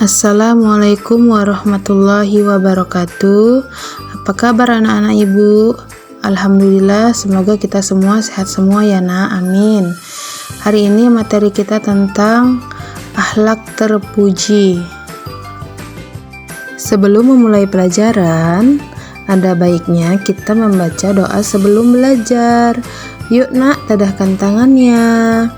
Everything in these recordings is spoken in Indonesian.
Assalamualaikum warahmatullahi wabarakatuh. Apa kabar anak-anak ibu? Alhamdulillah, semoga kita semua sehat semua ya nak, amin. Hari ini materi kita tentang akhlak terpuji. Sebelum memulai pelajaran, ada baiknya kita membaca doa sebelum belajar. Yuk nak, tadahkan tangannya.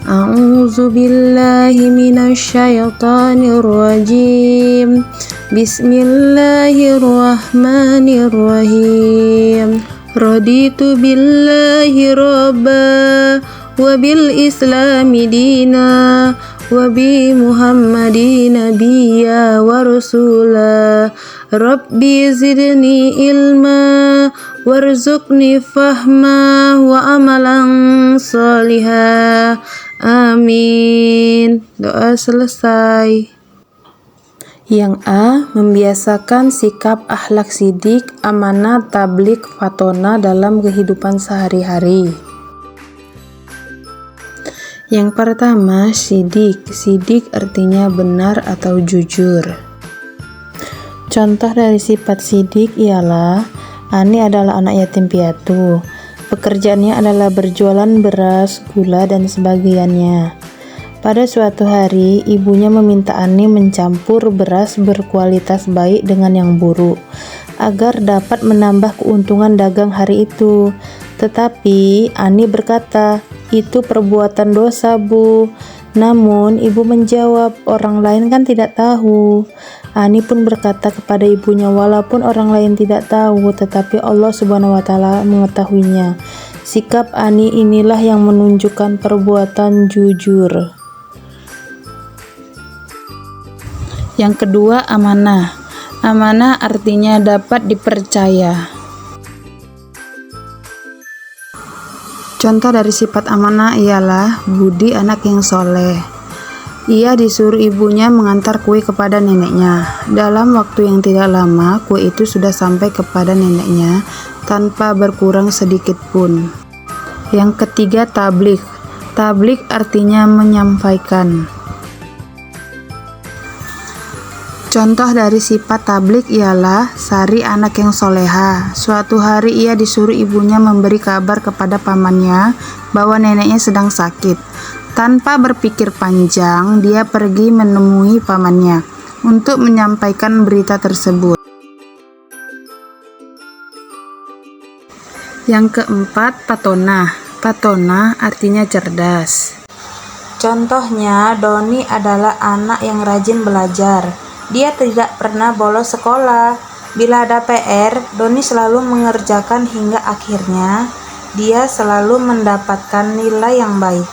A'udzu billahi minasyaitonir rajim. Bismillahirrahmanirrahim. Raditu billahi rabba wa bil islami dina wa bi Muhammadin nabiyya wa rasula. Rabbi zidni ilma warzuqni fahma wa amalan salihah. Amin. Doa selesai. Yang A, membiasakan sikap akhlak sidik, amanah, tablik, fatona dalam kehidupan sehari-hari. Yang pertama, sidik. Sidik artinya benar atau jujur. Contoh dari sifat sidik ialah Ani adalah anak yatim piatu. Pekerjaannya adalah berjualan beras, gula, dan sebagainya. Pada suatu hari, ibunya meminta Ani mencampur beras berkualitas baik dengan yang buruk, agar dapat menambah keuntungan dagang hari itu. Tetapi Ani berkata, "Itu perbuatan dosa, Bu." Namun ibu menjawab, "Orang lain kan tidak tahu." Ani pun berkata kepada ibunya, "Walaupun orang lain tidak tahu, tetapi Allah Subhanahu wa Ta'ala mengetahuinya." Sikap Ani inilah yang menunjukkan perbuatan jujur. Yang kedua, amanah. Amanah artinya dapat dipercaya. Contoh dari sifat amanah ialah Budi, anak yang soleh. Ia disuruh ibunya mengantar kue kepada neneknya. Dalam waktu yang tidak lama, kue itu sudah sampai kepada neneknya tanpa berkurang sedikit pun. Yang ketiga, tablik. Tablik artinya menyampaikan. Contoh dari sifat tablik ialah Sari, anak yang soleha. Suatu hari ia disuruh ibunya memberi kabar kepada pamannya bahwa neneknya sedang sakit. Tanpa berpikir panjang, dia pergi menemui pamannya untuk menyampaikan berita tersebut. Yang keempat, patona. Patona artinya cerdas. Contohnya, Doni adalah anak yang rajin belajar. Dia tidak pernah bolos sekolah. Bila ada PR, Doni selalu mengerjakan hingga akhirnya dia selalu mendapatkan nilai yang baik.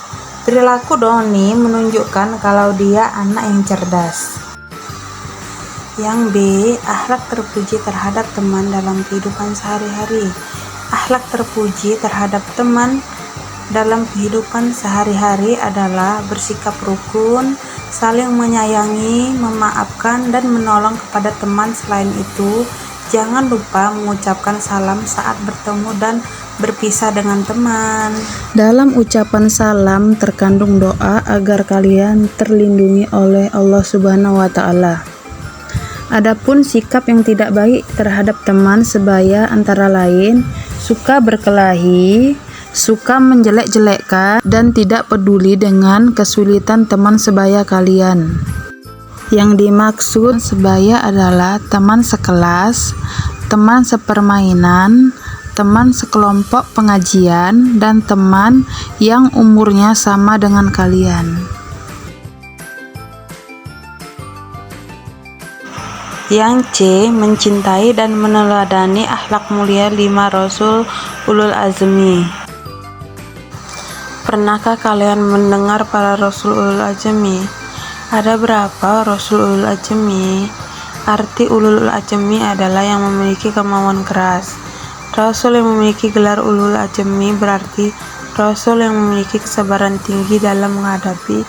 Perilaku Doni menunjukkan kalau dia anak yang cerdas. Yang B, akhlak terpuji terhadap teman dalam kehidupan sehari-hari. Akhlak terpuji terhadap teman dalam kehidupan sehari-hari adalah bersikap rukun, saling menyayangi, memaafkan, dan menolong kepada teman. Selain itu, jangan lupa mengucapkan salam saat bertemu dan berpisah dengan teman. Dalam ucapan salam terkandung doa agar kalian terlindungi oleh Allah Subhanahu wa Ta'ala. Adapun sikap yang tidak baik terhadap teman sebaya antara lain suka berkelahi, suka menjelek-jelekkan, dan tidak peduli dengan kesulitan teman sebaya kalian. Yang dimaksud sebaya adalah teman sekelas, teman sepermainan, teman sekelompok pengajian, dan teman yang umurnya sama dengan kalian. Yang C, mencintai dan meneladani akhlak mulia 5 Rasul Ulul Azmi. Pernahkah kalian mendengar para Rasul Ulul Azmi? Ada berapa Rasul Ulul Azmi? Arti Ulul Azmi adalah yang memiliki kemauan keras. Rasul yang memiliki gelar Ulul Azmi berarti Rasul yang memiliki kesabaran tinggi dalam menghadapi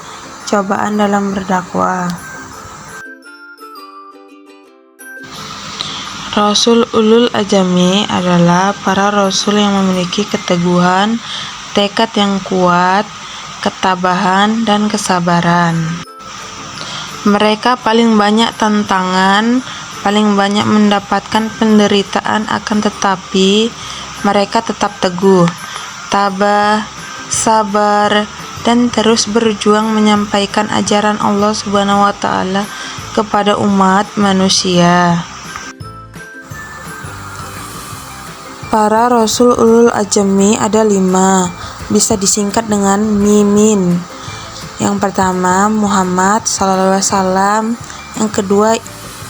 cobaan dalam berdakwah. Rasul Ulul Azmi adalah para Rasul yang memiliki keteguhan, tekad yang kuat, ketabahan, dan kesabaran. Mereka paling banyak tantangan, paling banyak mendapatkan penderitaan, akan tetapi mereka tetap teguh, tabah, sabar, dan terus berjuang menyampaikan ajaran Allah Subhanahu wa Ta'ala kepada umat manusia. Para Rasul ulul azmi ada 5, bisa disingkat dengan Mimin. Yang pertama Muhammad SAW, yang kedua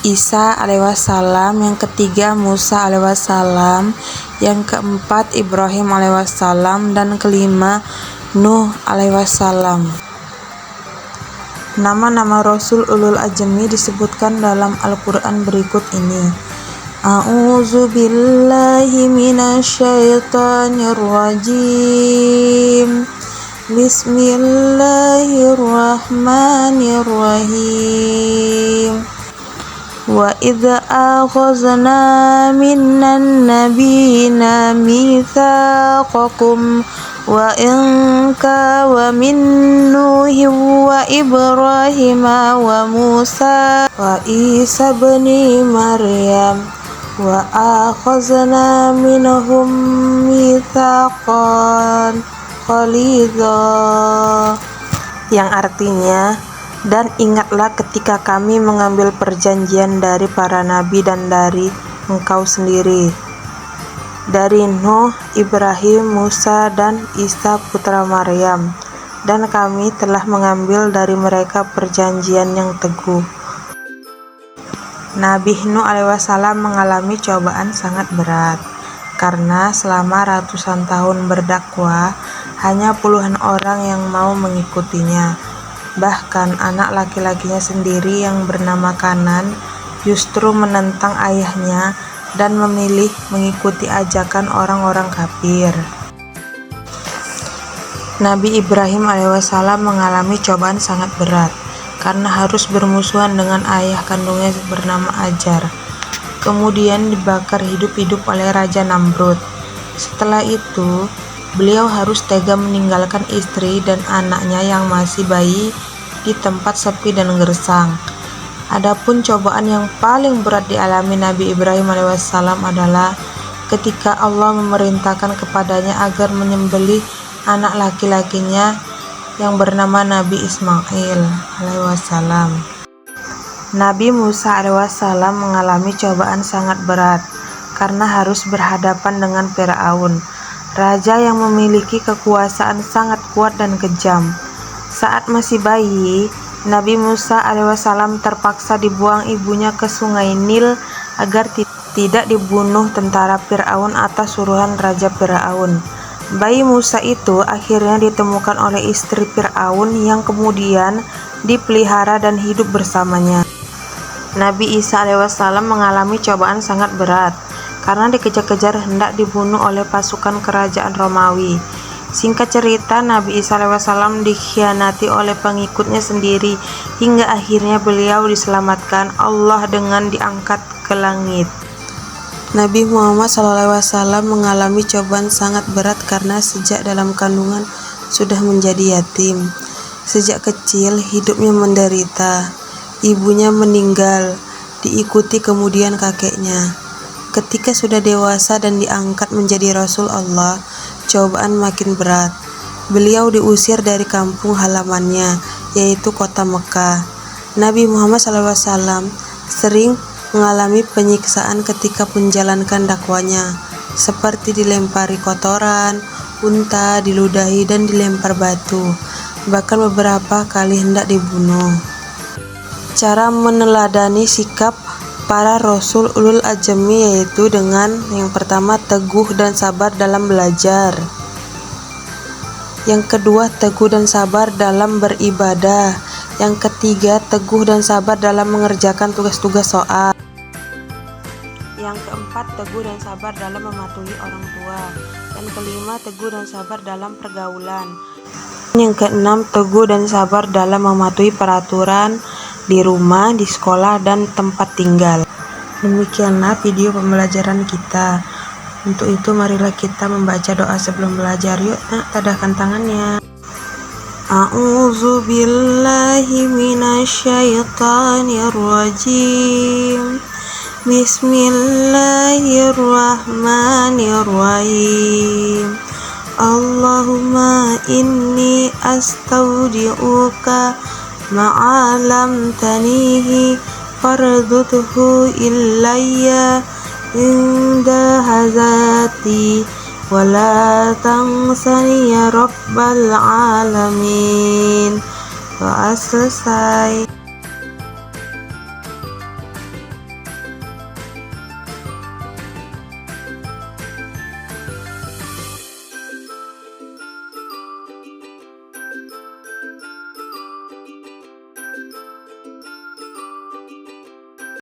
Isa alaihissalam, yang ketiga Musa alaihissalam, yang keempat Ibrahim alaihissalam, dan kelima Nuh alaihissalam. Nama-nama Rasul ulul azmi disebutkan dalam Al-Quran berikut ini. A'udzu billahi minasyaitonir rajim. Bismillahirrahmanirrahim. Wa idza akhadna minan nabiyina mitsaqakum wa inka wa min Nuhi wa Ibrahim wa Musa wa Isa bani Maryam wa akhadna minhum mitsaqan ghalidha, yang artinya, dan ingatlah ketika kami mengambil perjanjian dari para nabi dan dari engkau sendiri, dari Nuh, Ibrahim, Musa, dan Isa putra Maryam, dan kami telah mengambil dari mereka perjanjian yang teguh. Nabi Nuh alaihissalam mengalami cobaan sangat berat, karena selama ratusan tahun berdakwah, hanya puluhan orang yang mau mengikutinya. Bahkan anak laki-lakinya sendiri yang bernama Kanan justru menentang ayahnya dan memilih mengikuti ajakan orang-orang kafir. Nabi Ibrahim alaihissalam mengalami cobaan sangat berat karena harus bermusuhan dengan ayah kandungnya bernama Ajar. Kemudian dibakar hidup-hidup oleh Raja Namrud. Setelah itu, beliau harus tega meninggalkan istri dan anaknya yang masih bayi di tempat sepi dan gersang. Adapun cobaan yang paling berat dialami Nabi Ibrahim alaihissalam adalah ketika Allah memerintahkan kepadanya agar menyembelih anak laki-lakinya yang bernama Nabi Ismail alaihissalam. Nabi Musa alaihissalam mengalami cobaan sangat berat karena harus berhadapan dengan Firaun, raja yang memiliki kekuasaan sangat kuat dan kejam. Saat masih bayi, Nabi Musa alaihissalam terpaksa dibuang ibunya ke sungai Nil agar tidak dibunuh tentara Firaun atas suruhan Raja Firaun. Bayi Musa itu akhirnya ditemukan oleh istri Firaun yang kemudian dipelihara dan hidup bersamanya. Nabi Isa alaihissalam mengalami cobaan sangat berat karena dikejar-kejar hendak dibunuh oleh pasukan kerajaan Romawi. Singkat cerita, Nabi Isa alaihissalam dikhianati oleh pengikutnya sendiri hingga akhirnya beliau diselamatkan Allah dengan diangkat ke langit. Nabi Muhammad SAW mengalami cobaan sangat berat karena sejak dalam kandungan sudah menjadi yatim. Sejak kecil hidupnya menderita. Ibunya meninggal, diikuti kemudian kakeknya. Ketika sudah dewasa dan diangkat menjadi Rasul Allah, cobaan makin berat. Beliau diusir dari kampung halamannya, yaitu kota Mekah. Nabi Muhammad SAW sering mengalami penyiksaan ketika menjalankan dakwanya, seperti dilempari kotoran, unta, diludahi, dan dilempar batu. Bahkan beberapa kali hendak dibunuh. Cara meneladani sikap para Rasul ulul azmi yaitu dengan yang pertama teguh dan sabar dalam belajar. Yang kedua teguh dan sabar dalam beribadah. Yang ketiga teguh dan sabar dalam mengerjakan tugas-tugas soal. Yang keempat teguh dan sabar dalam mematuhi orang tua. Dan kelima teguh dan sabar dalam pergaulan. Yang keenam teguh dan sabar dalam mematuhi peraturan di rumah, di sekolah, dan tempat tinggal. Demikianlah video pembelajaran kita. Untuk itu marilah kita membaca doa sebelum belajar. Yuk nak, tadahkan tangannya. A'udzu billahi minasyaitonir rajim. Bismillahirrahmanirrahim. Allahumma inni astaudi'uka ma'alam tanihi farduthu ilayya inda hazati wala tansani ya rabbal alamin. Doa selesai.